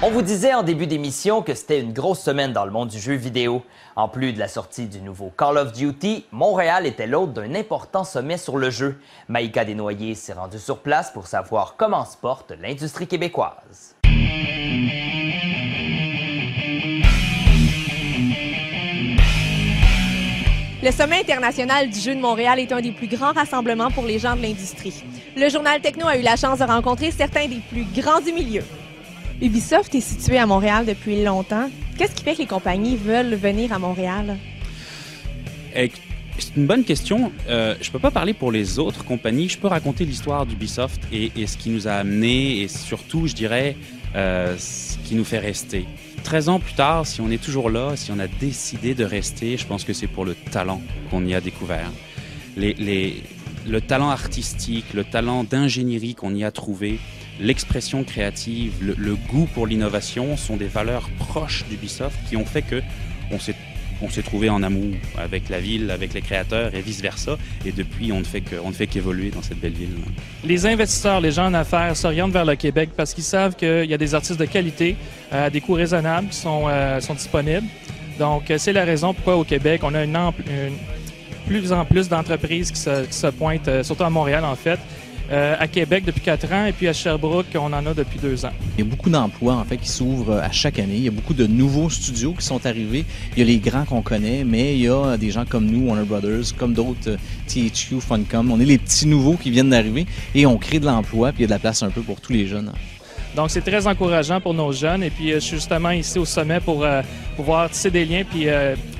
On vous disait en début d'émission que c'était une grosse semaine dans le monde du jeu vidéo. En plus de la sortie du nouveau Call of Duty, Montréal était l'hôte d'un important sommet sur le jeu. Maïka Desnoyers s'est rendue sur place pour savoir comment se porte l'industrie québécoise. Le Sommet international du jeu de Montréal est un des plus grands rassemblements pour les gens de l'industrie. Le journal Techno a eu la chance de rencontrer certains des plus grands du milieu. Ubisoft est situé à Montréal depuis longtemps. Qu'est-ce qui fait que les compagnies veulent venir à Montréal? C'est une bonne question. Je peux pas parler pour les autres compagnies. Je peux raconter l'histoire d'Ubisoft et ce qui nous a amené et surtout, je dirais, ce qui nous fait rester. 13 ans plus tard, si on est toujours là, si on a décidé de rester, je pense que c'est pour le talent qu'on y a découvert. Le talent artistique, le talent d'ingénierie qu'on y a trouvé, l'expression créative, le goût pour l'innovation sont des valeurs proches d'Ubisoft qui ont fait que on s'est trouvé en amour avec la ville, avec les créateurs et vice-versa. Et depuis, on ne fait qu'évoluer dans cette belle ville. Les investisseurs, les gens en affaires s'orientent vers le Québec parce qu'ils savent qu'il y a des artistes de qualité à des coûts raisonnables qui sont disponibles. Donc, c'est la raison pourquoi au Québec, on a plus en plus d'entreprises qui se pointent, surtout à Montréal en fait, à Québec depuis 4 ans et puis à Sherbrooke, on en a depuis 2 ans. Il y a beaucoup d'emplois en fait qui s'ouvrent à chaque année. Il y a beaucoup de nouveaux studios qui sont arrivés. Il y a les grands qu'on connaît, mais il y a des gens comme nous, Warner Brothers, comme d'autres, THQ, Funcom. On est les petits nouveaux qui viennent d'arriver et on crée de l'emploi puis il y a de la place un peu pour tous les jeunes. Donc, c'est très encourageant pour nos jeunes. Et puis, je suis justement ici au sommet pour pouvoir tisser des liens puis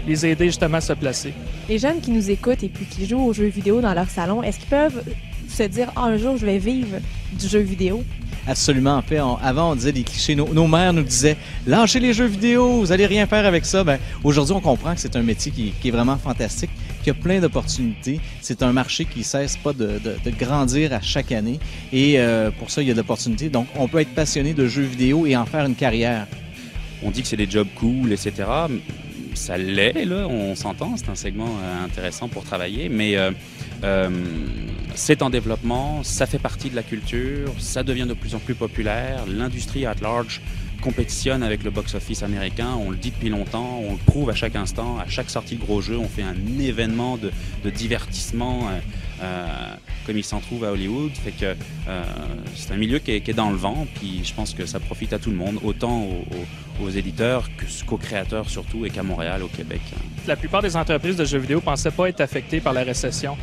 les aider justement à se placer. Les jeunes qui nous écoutent et puis qui jouent aux jeux vidéo dans leur salon, est-ce qu'ils peuvent se dire « un jour, je vais vivre du jeu vidéo ». Absolument. En fait, avant, on disait des clichés. Nos mères nous disaient « lâchez les jeux vidéo, vous allez rien faire avec ça ». Aujourd'hui, on comprend que c'est un métier qui est vraiment fantastique, qui a plein d'opportunités. C'est un marché qui ne cesse pas de grandir à chaque année. Et pour ça, il y a de l'opportunité. Donc, on peut être passionné de jeux vidéo et en faire une carrière. On dit que c'est des jobs cool, etc. Ça l'est, là, on s'entend. C'est un segment intéressant pour travailler, mais c'est en développement, ça fait partie de la culture, ça devient de plus en plus populaire. L'industrie at large compétitionne avec le box-office américain, on le dit depuis longtemps, on le prouve à chaque instant, à chaque sortie de gros jeu, on fait un événement de divertissement comme il s'en trouve à Hollywood. Fait que c'est un milieu qui est dans le vent, puis je pense que ça profite à tout le monde, autant aux éditeurs qu'aux créateurs surtout, et qu'à Montréal, au Québec. La plupart des entreprises de jeux vidéo ne pensaient pas être affectées par la récession,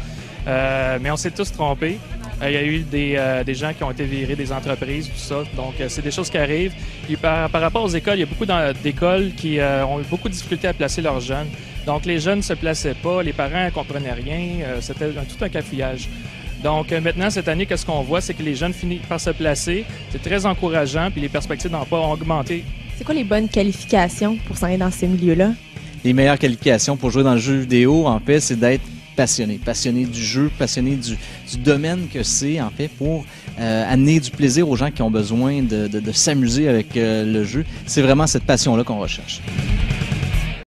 mais on s'est tous trompés. Il y a eu des gens qui ont été virés des entreprises, tout ça. Donc, c'est des choses qui arrivent. Puis, par rapport aux écoles, il y a beaucoup d'écoles qui ont eu beaucoup de difficultés à placer leurs jeunes. Donc, les jeunes ne se plaçaient pas, les parents ne comprenaient rien. C'était tout un cafouillage. Donc, maintenant, cette année, qu'est-ce qu'on voit? C'est que les jeunes finissent par se placer. C'est très encourageant, puis les perspectives d'emploi ont augmenté. C'est quoi les bonnes qualifications pour s'en aller dans ces milieux-là? Les meilleures qualifications pour jouer dans le jeu vidéo, en fait, c'est d'être passionné du jeu, passionné du domaine que c'est, en fait, pour amener du plaisir aux gens qui ont besoin de s'amuser avec le jeu. C'est vraiment cette passion-là qu'on recherche.